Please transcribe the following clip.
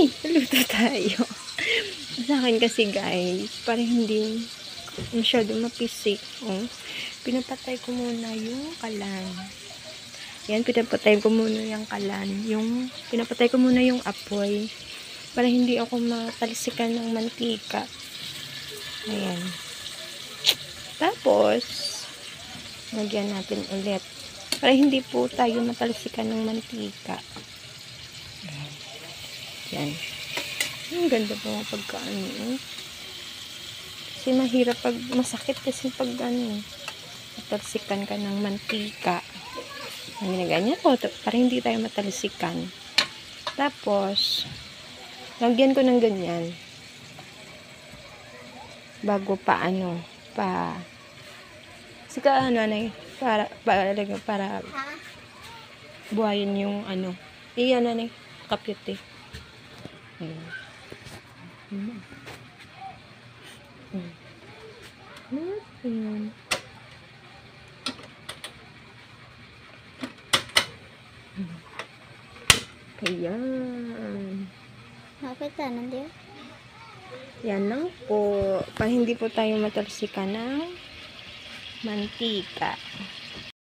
Luto tayo. Sa akin kasi guys, para hindi masyado mapisik. Oh. Pinapatay ko muna yung kalan. Yan, pinapatay ko muna yung kalan. Pinapatay ko muna yung apoy. Para hindi ako matalsikan ng mantika. Ayan. Tapos, lagyan natin ulit. Para hindi po tayo matalsikan ng mantika. Yan. Ang ganda po mga pagkaano. Kasi mahirap pag masakit kasi pag matalsikan ka ng mantika. Ang ginaganyan po para hindi tayo matalsikan. Tapos, lagyan ko ng ganyan. Bago sika para buhayin yung iyan kapyute. Ayan. Nakita na din. Yan lang po. Para hindi po tayo matalsikan ng mantika.